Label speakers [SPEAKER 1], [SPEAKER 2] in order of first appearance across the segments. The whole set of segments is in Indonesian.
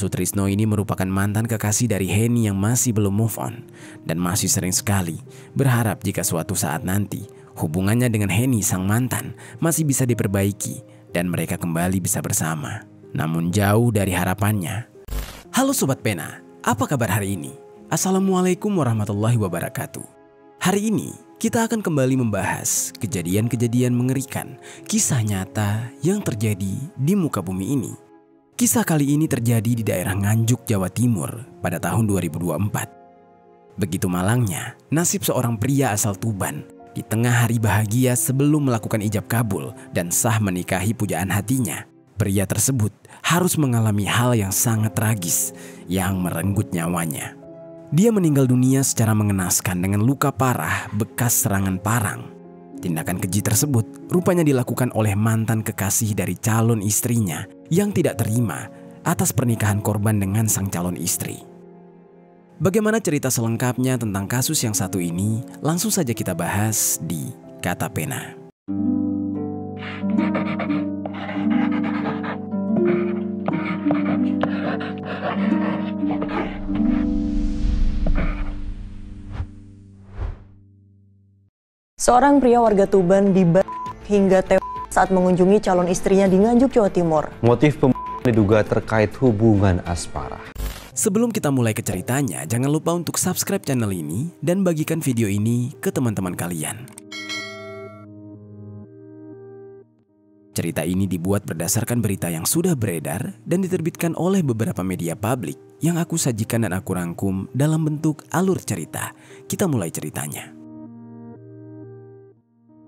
[SPEAKER 1] Sutrisno ini merupakan mantan kekasih dari Henny yang masih belum move on dan masih sering sekali berharap jika suatu saat nanti hubungannya dengan Henny sang mantan masih bisa diperbaiki dan mereka kembali bisa bersama. Namun jauh dari harapannya. Halo Sobat Pena, apa kabar hari ini? Assalamualaikum warahmatullahi wabarakatuh. Hari ini kita akan kembali membahas kejadian-kejadian mengerikan, kisah nyata yang terjadi di muka bumi ini. Kisah kali ini terjadi di daerah Nganjuk, Jawa Timur pada tahun 2024. Begitu malangnya nasib seorang pria asal Tuban di tengah hari bahagia sebelum melakukan ijab kabul dan sah menikahi pujaan hatinya. Pria tersebut harus mengalami hal yang sangat tragis yang merenggut nyawanya. Dia meninggal dunia secara mengenaskan dengan luka parah bekas serangan parang. Tindakan keji tersebut rupanya dilakukan oleh mantan kekasih dari calon istrinya yang tidak terima atas pernikahan korban dengan sang calon istri. Bagaimana cerita selengkapnya tentang kasus yang satu ini? Langsung saja kita bahas di Kata Pena.
[SPEAKER 2] Seorang pria warga Tuban hingga tewas saat mengunjungi calon istrinya di Nganjuk, Jawa Timur.
[SPEAKER 3] Motif pembunuhan diduga terkait hubungan asmara.
[SPEAKER 1] Sebelum kita mulai ke ceritanya, jangan lupa untuk subscribe channel ini dan bagikan video ini ke teman-teman kalian. Cerita ini dibuat berdasarkan berita yang sudah beredar dan diterbitkan oleh beberapa media publik yang aku sajikan dan aku rangkum dalam bentuk alur cerita. Kita mulai ceritanya.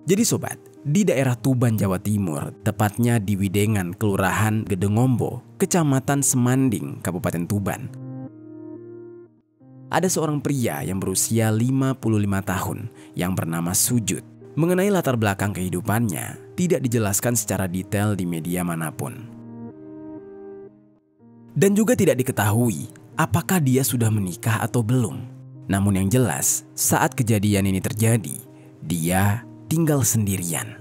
[SPEAKER 1] Jadi sobat, di daerah Tuban, Jawa Timur, tepatnya di Widengan, Kelurahan Gedengombo, Kecamatan Semanding, Kabupaten Tuban. Ada seorang pria yang berusia 55 tahun yang bernama Sujud. Mengenai latar belakang kehidupannya, tidak dijelaskan secara detail di media manapun. Dan juga tidak diketahui apakah dia sudah menikah atau belum. Namun yang jelas, saat kejadian ini terjadi, dia tinggal sendirian.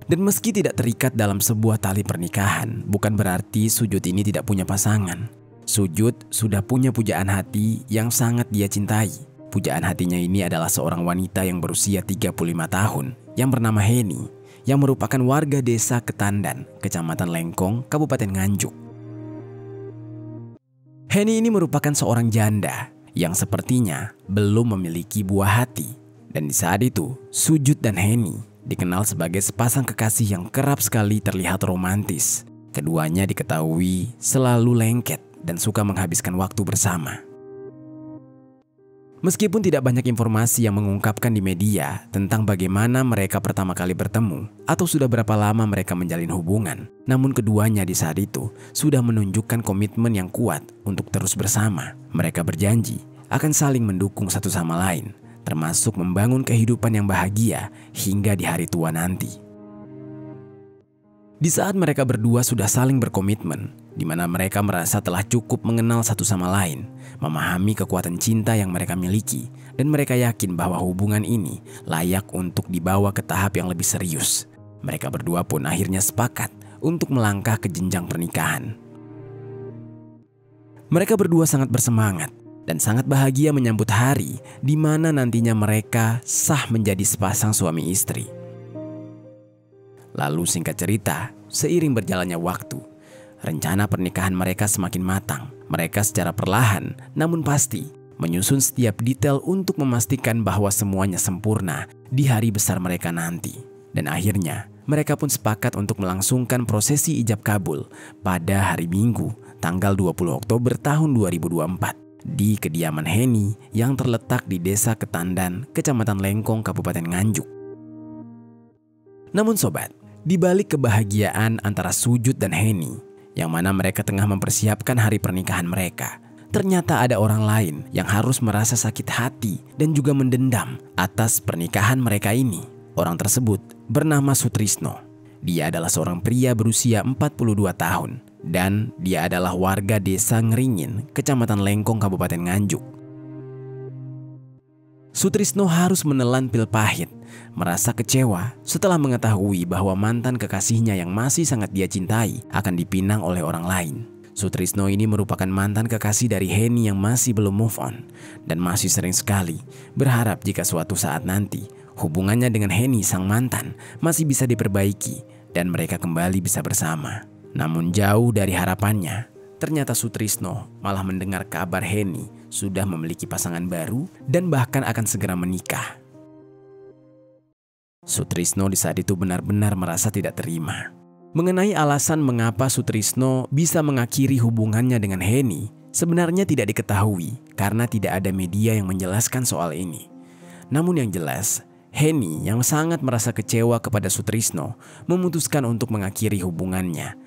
[SPEAKER 1] Dan meski tidak terikat dalam sebuah tali pernikahan, bukan berarti Sujud ini tidak punya pasangan. Sujud sudah punya pujaan hati yang sangat dia cintai. Pujaan hatinya ini adalah seorang wanita yang berusia 35 tahun yang bernama Henny, yang merupakan warga desa Ketandan, Kecamatan Lengkong, Kabupaten Nganjuk. Henny ini merupakan seorang janda yang sepertinya belum memiliki buah hati. Dan di saat itu, Sujud dan Henny dikenal sebagai sepasang kekasih yang kerap sekali terlihat romantis. Keduanya diketahui selalu lengket dan suka menghabiskan waktu bersama. Meskipun tidak banyak informasi yang mengungkapkan di media tentang bagaimana mereka pertama kali bertemu atau sudah berapa lama mereka menjalin hubungan, namun keduanya di saat itu sudah menunjukkan komitmen yang kuat untuk terus bersama. Mereka berjanji akan saling mendukung satu sama lain, termasuk membangun kehidupan yang bahagia hingga di hari tua nanti. Di saat mereka berdua sudah saling berkomitmen, di mana mereka merasa telah cukup mengenal satu sama lain, memahami kekuatan cinta yang mereka miliki, dan mereka yakin bahwa hubungan ini layak untuk dibawa ke tahap yang lebih serius. Mereka berdua pun akhirnya sepakat untuk melangkah ke jenjang pernikahan. Mereka berdua sangat bersemangat dan sangat bahagia menyambut hari di mana nantinya mereka sah menjadi sepasang suami istri. Lalu singkat cerita, seiring berjalannya waktu, rencana pernikahan mereka semakin matang. Mereka secara perlahan namun pasti menyusun setiap detail untuk memastikan bahwa semuanya sempurna di hari besar mereka nanti. Dan akhirnya mereka pun sepakat untuk melangsungkan prosesi ijab kabul pada hari Minggu tanggal 20 Oktober tahun 2024 di kediaman Henny yang terletak di Desa Ketandan, Kecamatan Lengkong, Kabupaten Nganjuk. Namun sobat, di balik kebahagiaan antara Sujud dan Henny, yang mana mereka tengah mempersiapkan hari pernikahan mereka, ternyata ada orang lain yang harus merasa sakit hati dan juga mendendam atas pernikahan mereka ini. Orang tersebut bernama Sutrisno. Dia adalah seorang pria berusia 42 tahun dan dia adalah warga desa Ngeringin, Kecamatan Lengkong, Kabupaten Nganjuk. Sutrisno harus menelan pil pahit, merasa kecewa setelah mengetahui bahwa mantan kekasihnya yang masih sangat dia cintai akan dipinang oleh orang lain. Sutrisno ini merupakan mantan kekasih dari Henny yang masih belum move on dan masih sering sekali berharap jika suatu saat nanti hubungannya dengan Henny sang mantan masih bisa diperbaiki dan mereka kembali bisa bersama. Namun jauh dari harapannya, ternyata Sutrisno malah mendengar kabar Henny sudah memiliki pasangan baru dan bahkan akan segera menikah. Sutrisno di saat itu benar-benar merasa tidak terima. Mengenai alasan mengapa Sutrisno bisa mengakhiri hubungannya dengan Henny, sebenarnya tidak diketahui karena tidak ada media yang menjelaskan soal ini. Namun yang jelas, Henny yang sangat merasa kecewa kepada Sutrisno memutuskan untuk mengakhiri hubungannya.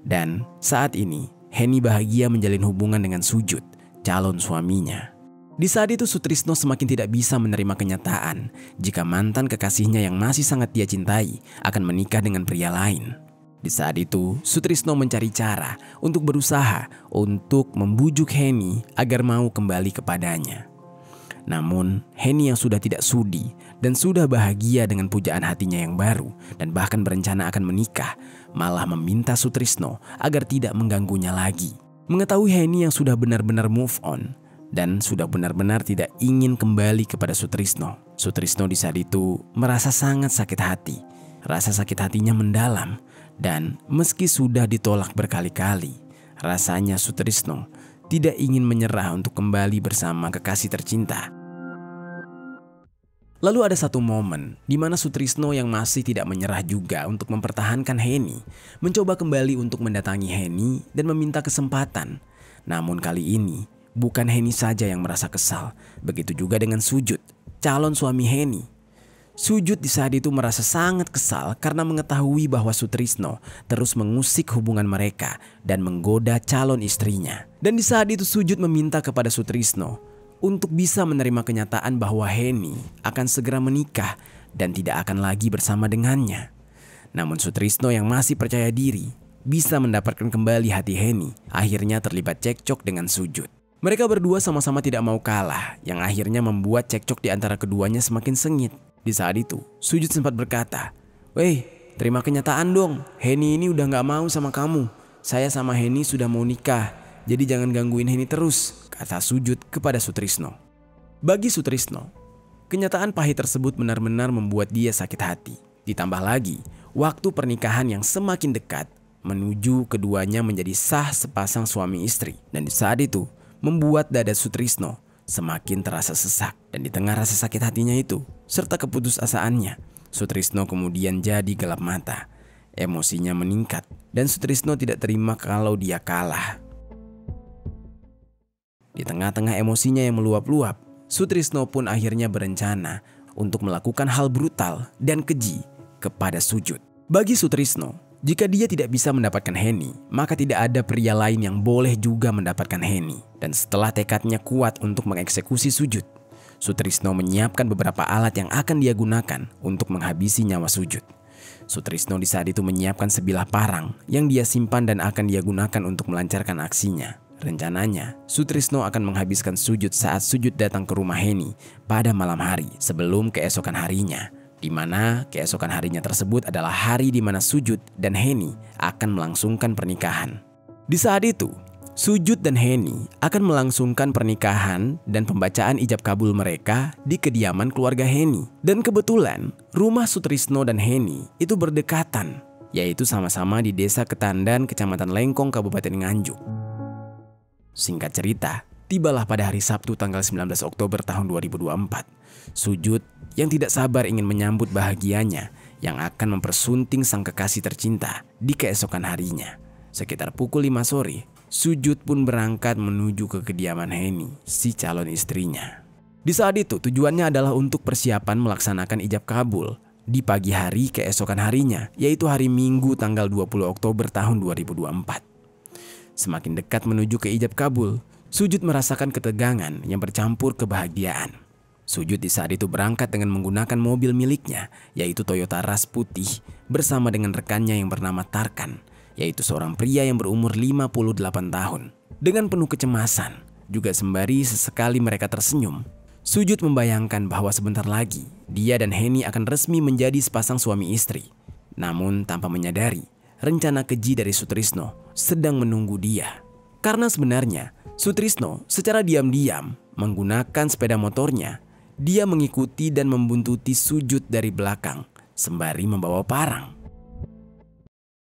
[SPEAKER 1] Dan saat ini, Henny bahagia menjalin hubungan dengan Sujud, calon suaminya. Di saat itu Sutrisno semakin tidak bisa menerima kenyataan jika mantan kekasihnya yang masih sangat dia cintai akan menikah dengan pria lain. Di saat itu, Sutrisno mencari cara untuk berusaha untuk membujuk Henny agar mau kembali kepadanya. Namun, Henny yang sudah tidak sudi dan sudah bahagia dengan pujaan hatinya yang baru dan bahkan berencana akan menikah, malah meminta Sutrisno agar tidak mengganggunya lagi. Mengetahui Henny yang sudah benar-benar move on dan sudah benar-benar tidak ingin kembali kepada Sutrisno, Sutrisno di saat itu merasa sangat sakit hati. Rasa sakit hatinya mendalam. Dan meski sudah ditolak berkali-kali, rasanya Sutrisno tidak ingin menyerah untuk kembali bersama kekasih tercinta. Lalu ada satu momen di mana Sutrisno yang masih tidak menyerah juga untuk mempertahankan Henny, mencoba kembali untuk mendatangi Henny dan meminta kesempatan. Namun kali ini bukan Henny saja yang merasa kesal, begitu juga dengan Sujud, calon suami Henny. Sujud di saat itu merasa sangat kesal karena mengetahui bahwa Sutrisno terus mengusik hubungan mereka dan menggoda calon istrinya. Dan di saat itu Sujud meminta kepada Sutrisno untuk bisa menerima kenyataan bahwa Henny akan segera menikah dan tidak akan lagi bersama dengannya. Namun Sutrisno yang masih percaya diri bisa mendapatkan kembali hati Henny, akhirnya terlibat cekcok dengan Sujud. Mereka berdua sama-sama tidak mau kalah, yang akhirnya membuat cekcok di antara keduanya semakin sengit. Di saat itu, Sujud sempat berkata, "Weh, terima kenyataan dong. Henny ini udah gak mau sama kamu. Saya sama Henny sudah mau nikah, jadi jangan gangguin Henny terus," kata Sujud kepada Sutrisno. Bagi Sutrisno, kenyataan pahit tersebut benar-benar membuat dia sakit hati. Ditambah lagi, waktu pernikahan yang semakin dekat menuju keduanya menjadi sah sepasang suami istri. Dan di saat itu, membuat dada Sutrisno semakin terasa sesak. Dan di tengah rasa sakit hatinya itu, serta keputusasaannya, Sutrisno kemudian jadi gelap mata. Emosinya meningkat dan Sutrisno tidak terima kalau dia kalah. Di tengah-tengah emosinya yang meluap-luap, Sutrisno pun akhirnya berencana untuk melakukan hal brutal dan keji kepada Sujud. Bagi Sutrisno, jika dia tidak bisa mendapatkan Henny, maka tidak ada pria lain yang boleh juga mendapatkan Henny. Dan setelah tekadnya kuat untuk mengeksekusi Sujud, Sutrisno menyiapkan beberapa alat yang akan dia gunakan untuk menghabisi nyawa Sujud. Sutrisno di saat itu menyiapkan sebilah parang yang dia simpan dan akan dia gunakan untuk melancarkan aksinya. Rencananya, Sutrisno akan menghabiskan Sujud saat Sujud datang ke rumah Henny pada malam hari sebelum keesokan harinya. Di mana keesokan harinya tersebut adalah hari di mana Sujud dan Henny akan melangsungkan pernikahan. Di saat itu, Sujud dan Henny akan melangsungkan pernikahan dan pembacaan ijab kabul mereka di kediaman keluarga Henny. Dan kebetulan rumah Sutrisno dan Henny itu berdekatan, yaitu sama-sama di Desa Ketandan, Kecamatan Lengkong, Kabupaten Nganjuk. Singkat cerita, tibalah pada hari Sabtu tanggal 19 Oktober tahun 2024. Sujud yang tidak sabar ingin menyambut bahagianya yang akan mempersunting sang kekasih tercinta di keesokan harinya. Sekitar pukul 5 sore, Sujud pun berangkat menuju ke kediaman Henny, si calon istrinya. Di saat itu tujuannya adalah untuk persiapan melaksanakan ijab kabul di pagi hari keesokan harinya, yaitu hari Minggu tanggal 20 Oktober tahun 2024. Semakin dekat menuju ke ijab kabul, Sujud merasakan ketegangan yang bercampur kebahagiaan. Sujud di saat itu berangkat dengan menggunakan mobil miliknya, yaitu Toyota Rush putih, bersama dengan rekannya yang bernama Tarkan, yaitu seorang pria yang berumur 58 tahun. Dengan penuh kecemasan, juga sembari sesekali mereka tersenyum, Sujud membayangkan bahwa sebentar lagi dia dan Henny akan resmi menjadi sepasang suami istri. Namun tanpa menyadari, rencana keji dari Sutrisno sedang menunggu dia. Karena sebenarnya Sutrisno secara diam-diam menggunakan sepeda motornya. Dia mengikuti dan membuntuti Sujud dari belakang sembari membawa parang.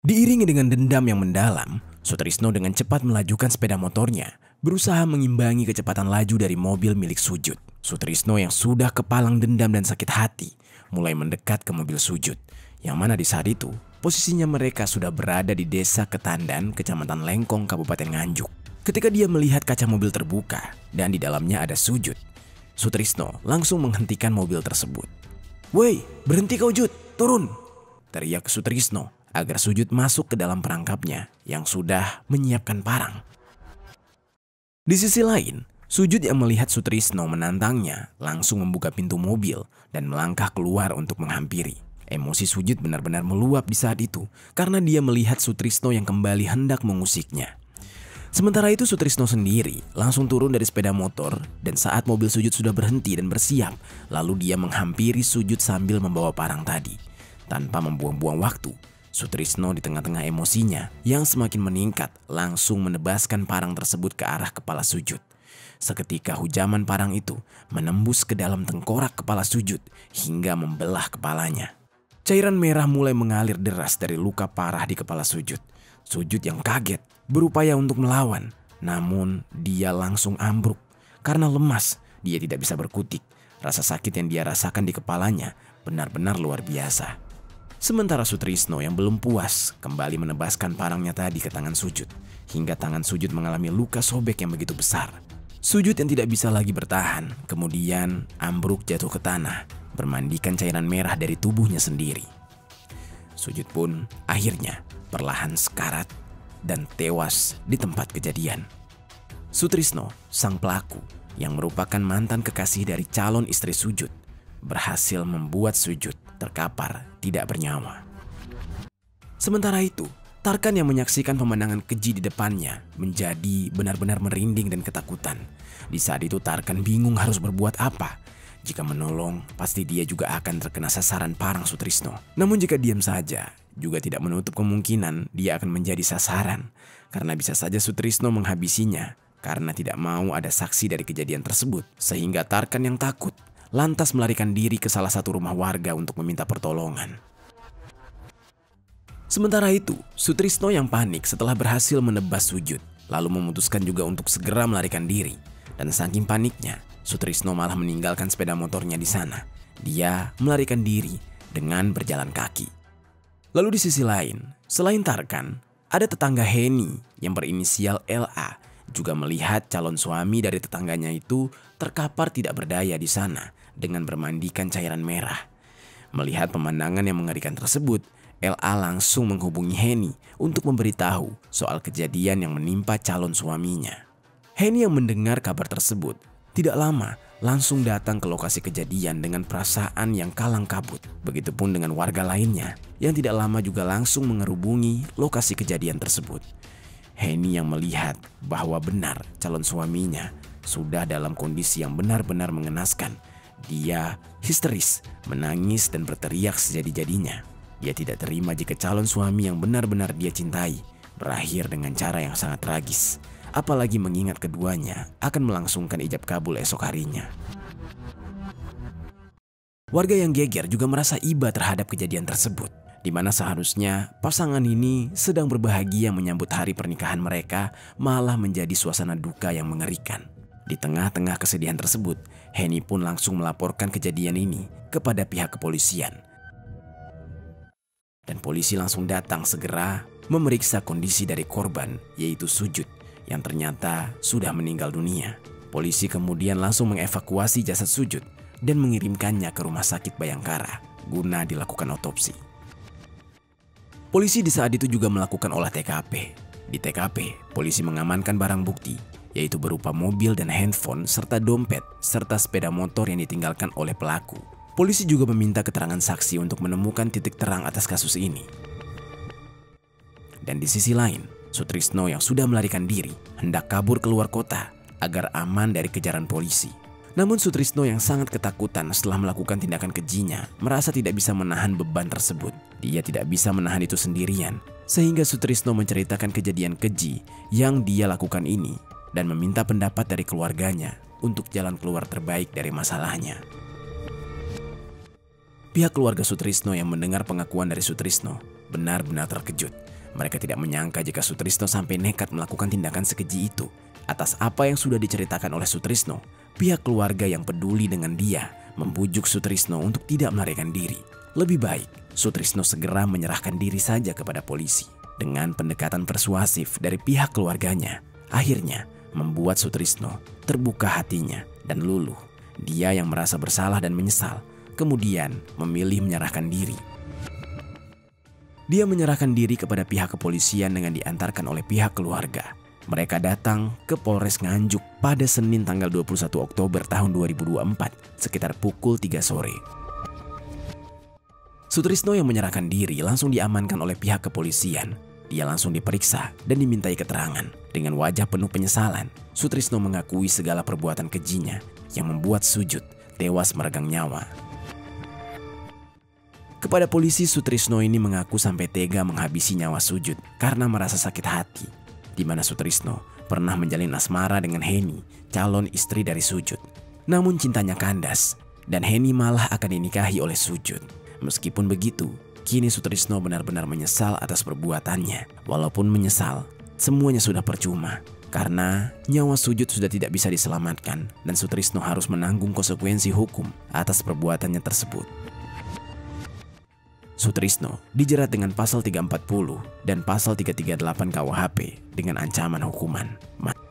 [SPEAKER 1] Diiringi dengan dendam yang mendalam, Sutrisno dengan cepat melajukan sepeda motornya, berusaha mengimbangi kecepatan laju dari mobil milik Sujud. Sutrisno yang sudah kepalang dendam dan sakit hati mulai mendekat ke mobil Sujud, yang mana di saat itu posisinya mereka sudah berada di Desa Ketandan, Kecamatan Lengkong, Kabupaten Nganjuk. Ketika dia melihat kaca mobil terbuka dan di dalamnya ada Sujud, Sutrisno langsung menghentikan mobil tersebut. "Woi, berhenti kau Jud, turun!" teriak Sutrisno agar Sujud masuk ke dalam perangkapnya yang sudah menyiapkan parang. Di sisi lain, Sujud yang melihat Sutrisno menantangnya langsung membuka pintu mobil dan melangkah keluar untuk menghampiri. Emosi Sujud benar-benar meluap di saat itu karena dia melihat Sutrisno yang kembali hendak mengusiknya. Sementara itu Sutrisno sendiri langsung turun dari sepeda motor dan saat mobil Sujud sudah berhenti dan bersiap, lalu dia menghampiri Sujud sambil membawa parang tadi. Tanpa membuang-buang waktu, Sutrisno di tengah-tengah emosinya yang semakin meningkat langsung menebaskan parang tersebut ke arah kepala Sujud. Seketika hujaman parang itu menembus ke dalam tengkorak kepala Sujud hingga membelah kepalanya. Cairan merah mulai mengalir deras dari luka parah di kepala Sujud. Sujud yang kaget berupaya untuk melawan, namun dia langsung ambruk. Karena lemas, dia tidak bisa berkutik. Rasa sakit yang dia rasakan di kepalanya benar-benar luar biasa. Sementara Sutrisno yang belum puas kembali menebaskan parangnya tadi ke tangan Sujud, hingga tangan Sujud mengalami luka sobek yang begitu besar. Sujud yang tidak bisa lagi bertahan, kemudian ambruk jatuh ke tanah, bermandikan cairan merah dari tubuhnya sendiri. Sujud pun akhirnya perlahan sekarat dan tewas di tempat kejadian. Sutrisno, sang pelaku yang merupakan mantan kekasih dari calon istri Sujud, berhasil membuat Sujud terkapar tidak bernyawa. Sementara itu, Tarkan yang menyaksikan pemandangan keji di depannya menjadi benar-benar merinding dan ketakutan. Di saat itu Tarkan bingung harus berbuat apa. Jika menolong, pasti dia juga akan terkena sasaran parang Sutrisno. Namun jika diam saja, juga tidak menutup kemungkinan dia akan menjadi sasaran. Karena bisa saja Sutrisno menghabisinya karena tidak mau ada saksi dari kejadian tersebut. Sehingga Tarkan yang takut lantas melarikan diri ke salah satu rumah warga untuk meminta pertolongan. Sementara itu, Sutrisno yang panik setelah berhasil menebas Sujud, lalu memutuskan juga untuk segera melarikan diri. Dan saking paniknya, Sutrisno malah meninggalkan sepeda motornya di sana. Dia melarikan diri dengan berjalan kaki. Lalu di sisi lain, selain Tarkan, ada tetangga Henny yang berinisial LA juga melihat calon suami dari tetangganya itu terkapar tidak berdaya di sana dengan bermandikan cairan merah. Melihat pemandangan yang mengerikan tersebut, LA langsung menghubungi Henny untuk memberitahu soal kejadian yang menimpa calon suaminya. Henny yang mendengar kabar tersebut tidak lama langsung datang ke lokasi kejadian dengan perasaan yang kalang kabut. Begitupun dengan warga lainnya yang tidak lama juga langsung mengerubungi lokasi kejadian tersebut. Henny yang melihat bahwa benar calon suaminya sudah dalam kondisi yang benar-benar mengenaskan. Dia histeris, menangis dan berteriak sejadi-jadinya. Dia tidak terima jika calon suami yang benar-benar dia cintai berakhir dengan cara yang sangat tragis. Apalagi mengingat keduanya akan melangsungkan ijab kabul esok harinya. Warga yang geger juga merasa iba terhadap kejadian tersebut, di mana seharusnya pasangan ini sedang berbahagia menyambut hari pernikahan mereka, malah menjadi suasana duka yang mengerikan. Di tengah-tengah kesedihan tersebut, Henny pun langsung melaporkan kejadian ini kepada pihak kepolisian. Dan polisi langsung datang segera memeriksa kondisi dari korban, yaitu Sujud, yang ternyata sudah meninggal dunia. Polisi kemudian langsung mengevakuasi jasad Sujud dan mengirimkannya ke Rumah Sakit Bayangkara guna dilakukan otopsi. Polisi di saat itu juga melakukan olah TKP. Di TKP, polisi mengamankan barang bukti, yaitu berupa mobil dan handphone serta dompet serta sepeda motor yang ditinggalkan oleh pelaku. Polisi juga meminta keterangan saksi untuk menemukan titik terang atas kasus ini. Dan di sisi lain, Sutrisno yang sudah melarikan diri hendak kabur keluar kota agar aman dari kejaran polisi. Namun Sutrisno yang sangat ketakutan setelah melakukan tindakan kejinya merasa tidak bisa menahan beban tersebut. Dia tidak bisa menahan itu sendirian, sehingga Sutrisno menceritakan kejadian keji yang dia lakukan ini dan meminta pendapat dari keluarganya untuk jalan keluar terbaik dari masalahnya. Pihak keluarga Sutrisno yang mendengar pengakuan dari Sutrisno benar-benar terkejut. Mereka tidak menyangka jika Sutrisno sampai nekat melakukan tindakan sekeji itu. Atas apa yang sudah diceritakan oleh Sutrisno, pihak keluarga yang peduli dengan dia membujuk Sutrisno untuk tidak melarikan diri. Lebih baik Sutrisno segera menyerahkan diri saja kepada polisi. Dengan pendekatan persuasif dari pihak keluarganya, akhirnya membuat Sutrisno terbuka hatinya dan luluh. Dia yang merasa bersalah dan menyesal, kemudian memilih menyerahkan diri. Dia menyerahkan diri kepada pihak kepolisian dengan diantarkan oleh pihak keluarga. Mereka datang ke Polres Nganjuk pada Senin tanggal 21 Oktober tahun 2024 sekitar pukul 3 sore. Sutrisno yang menyerahkan diri langsung diamankan oleh pihak kepolisian. Dia langsung diperiksa dan dimintai keterangan. Dengan wajah penuh penyesalan, Sutrisno mengakui segala perbuatan kejinya yang membuat Sujud tewas meregang nyawa. Kepada polisi, Sutrisno ini mengaku sampai tega menghabisi nyawa Sujud karena merasa sakit hati, di mana Sutrisno pernah menjalin asmara dengan Heni, calon istri dari Sujud. Namun cintanya kandas dan Heni malah akan dinikahi oleh Sujud. Meskipun begitu, kini Sutrisno benar-benar menyesal atas perbuatannya. Walaupun menyesal, semuanya sudah percuma karena nyawa Sujud sudah tidak bisa diselamatkan dan Sutrisno harus menanggung konsekuensi hukum atas perbuatannya tersebut. Sutrisno dijerat dengan pasal 340 dan pasal 338 KUHP dengan ancaman hukuman mati.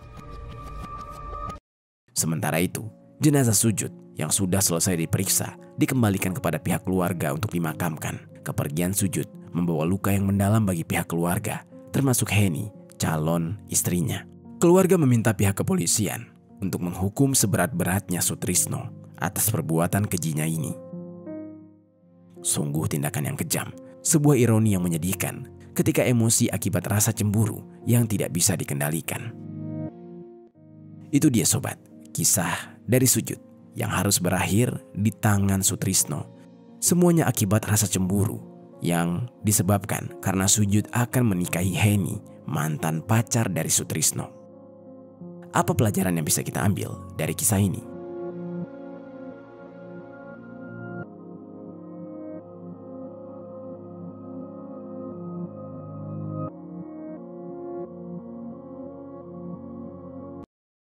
[SPEAKER 1] Sementara itu, jenazah Sujud yang sudah selesai diperiksa dikembalikan kepada pihak keluarga untuk dimakamkan. Kepergian Sujud membawa luka yang mendalam bagi pihak keluarga, termasuk Heni, calon istrinya. Keluarga meminta pihak kepolisian untuk menghukum seberat-beratnya Sutrisno atas perbuatan kejinya ini. Sungguh tindakan yang kejam, sebuah ironi yang menyedihkan ketika emosi akibat rasa cemburu yang tidak bisa dikendalikan. Itu dia sobat, kisah dari Sujud yang harus berakhir di tangan Sutrisno. Semuanya akibat rasa cemburu yang disebabkan karena Sujud akan menikahi Heni, mantan pacar dari Sutrisno. Apa pelajaran yang bisa kita ambil dari kisah ini?